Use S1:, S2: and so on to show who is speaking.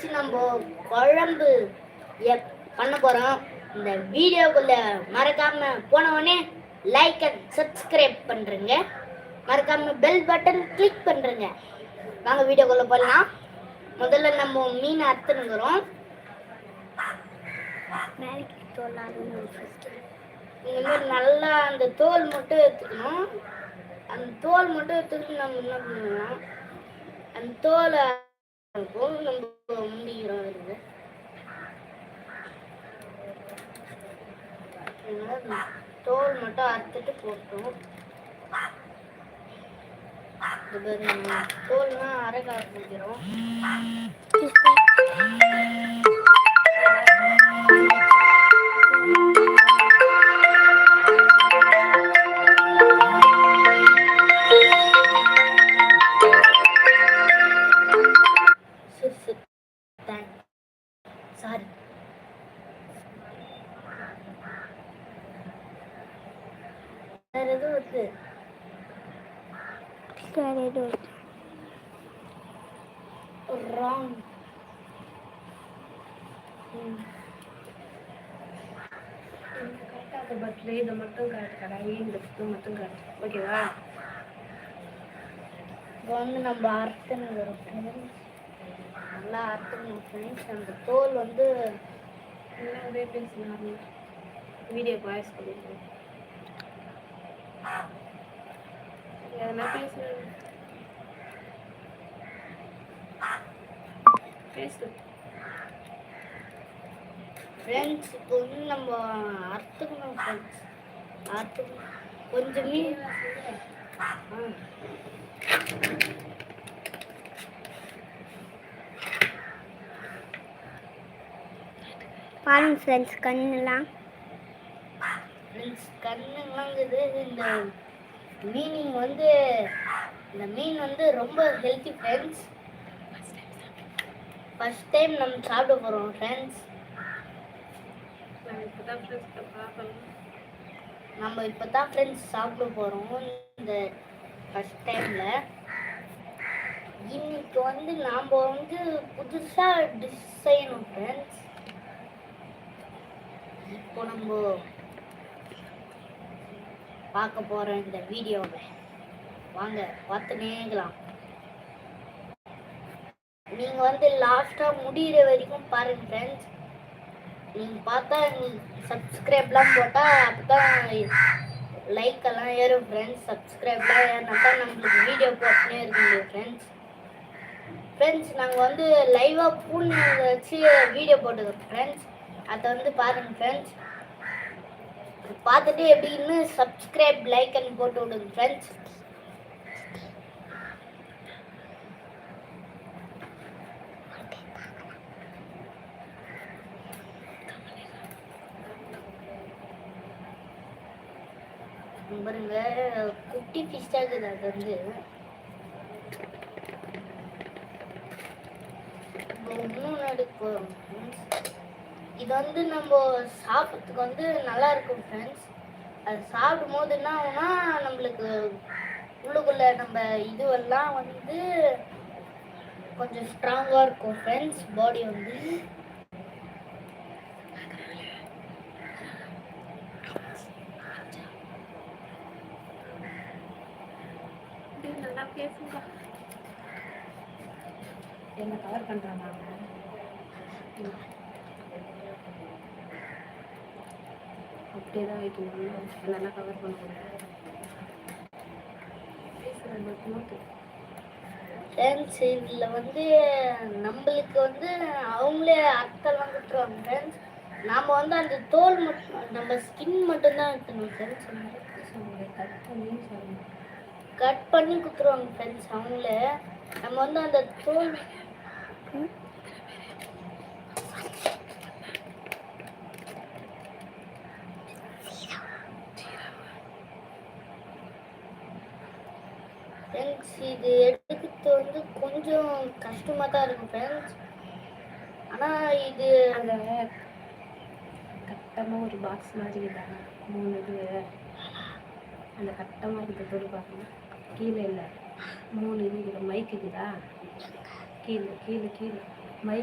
S1: வச்சு நம்ம குழம்பு பண்ண போகிறோம். இந்த வீடியோக்குள்ளே மறக்காமல் போனவொடனே லைக் அண்ட் சப்ஸ்கிரைப் பண்ணுறேங்க. மறக்காமல் பெல் பட்டன் கிளிக் பண்ணுறேங்க. வாங்க வீடியோக்குள்ளே போடலாம். முதல்ல நம்ம மீன் அறுத்துனுக்குறோம். இந்த மாதிரி நல்லா அந்த தோல் மட்டும் எடுத்துக்கணும். அந்த தோல் மட்டும் எடுத்துக்கிட்டு நம்ம என்ன பண்ணலாம், அந்த தோலை நம்ம முடிக்கிறோம். இருக்குது தோல் மட்டும் அறுத்துட்டு போட்டோம். தோல்னா அரைக்க ஆரம்பிக்கிறோம். சாரி, வேற எதுவும் இருக்கு? ராங். கரெக்டாக பட்டில் இதை மட்டும் கரெக்ட், கடாயி இந்த சுத்தம் மட்டும் கரெக்ட். ஓகேவா? இப்போ வந்து நம்ம அறுத்துன்னு வரும். நல்லா அறுத்துன்னு ஃப்ரெண்ட்ஸ். அந்த தோல் வந்து எல்லாமே பேசலாம். வீடியோ வாய்ஸ் கொடுங்க. எதனா பேசு ஃப்ரெண்ட்ஸ். இப்போ வந்து நம்ம அறுத்துக்கணும் ஃப்ரெண்ட்ஸ். அறுத்துக்கணும் கொஞ்சம் மீன்.
S2: பாருங்க ஃப்ரெண்ட்ஸ், கண்ணுலாம்
S1: இருக்குது. இந்த மீனிங் வந்து இந்த மீன் வந்து ரொம்ப ஹெல்த்தி ஃப்ரெண்ட்ஸ். ஃபர்ஸ்ட் டைம் நம்ம சாப்பிட போகிறோம் ஃப்ரெண்ட்ஸ். நம்ம இப்போ தான் ஃப்ரெண்ட்ஸ் சாப்பிட போகிறோம் இந்த ஃபர்ஸ்ட் டைமில். இன்னைக்கு வந்து நாம் வந்து புதுசாக டிஷ் செய்யணும் ஃப்ரெண்ட்ஸ். இப்போ நம்ம பார்க்க போகிறோம் இந்த வீடியோவை. வாங்க பார்த்துனேக்கலாம். நீங்கள் வந்து லாஸ்ட்டாக முடிகிற வரைக்கும் பாருங்கள் ஃப்ரெண்ட்ஸ். நீங்கள் பார்த்தா சப்ஸ்கிரைப்லாம் போட்டால் அப்போ தான் லைக் எல்லாம் ஏறும் ஃப்ரெண்ட்ஸ். சப்ஸ்கிரைப்லாம் ஏறினா தான் நம்மளுக்கு வீடியோ போட்டுனே இருக்குங்க ஃப்ரெண்ட்ஸ். ஃப்ரெண்ட்ஸ், நாங்கள் வந்து லைவாக பூனை வச்சு வீடியோ போட்டுக்கிறோம் ஃப்ரெண்ட்ஸ். அதை வந்து பாருங்கள் ஃப்ரெண்ட்ஸ். பார்த்துட்டு எப்படின்னு சப்ஸ்கிரைப் லைக் அண்ட் போட்டு விடுங்க ஃப்ரெண்ட்ஸ். பாருங்க, குட்டி ஃபிஷ் ஆகுது. அது வந்து மூணு எடுக்க போகிறோம் ஃப்ரெண்ட்ஸ். இது வந்து நம்ம சாப்பிட்றதுக்கு வந்து நல்லா இருக்கும் ஃப்ரெண்ட்ஸ். அது சாப்பிடும் போது என்ன ஆகும்னா நம்மளுக்கு உள்ளுக்குள்ள நம்ம இதுவெல்லாம் வந்து கொஞ்சம் ஸ்ட்ராங்காக இருக்கும் ஃப்ரெண்ட்ஸ். பாடி வந்து நல்லா பேசுங்க. என்ன கவர் பண்ணுறாங்க அப்படியே தான் வைக்கணும். நல்லா கவர் பண்ணுவோம் ஃப்ரெண்ட்ஸ். இதில் வந்து நம்மளுக்கு வந்து அவங்களே அர்த்தம்லாம் கொடுத்துருவாங்க ஃப்ரெண்ட்ஸ். நாம் வந்து அந்த தோல் மட்டும், நம்ம ஸ்கின் மட்டும்தான் எடுத்துணும் ஃப்ரெண்ட்ஸ். கட் பண்ணி கொடுத்துருவாங்க ஃப்ரெண்ட்ஸ் அவங்களே. நம்ம வந்து அந்த தோல் ஃப்ரெண்ட்ஸ். இது எடுக்கிறது வந்து கொஞ்சம் கஷ்டமாக தான் இருக்கும் ஃப்ரெண்ட்ஸ். ஆனால் இது அந்த கட்டமாக ஒரு பாக்ஸ் மாதிரி தாங்க 3 இது. அந்த கட்டமாக இருக்கிறதோடு பார்க்கணும். கீழே இல்லை 3 இது. மைக் இருக்குதா? கீழே மைக்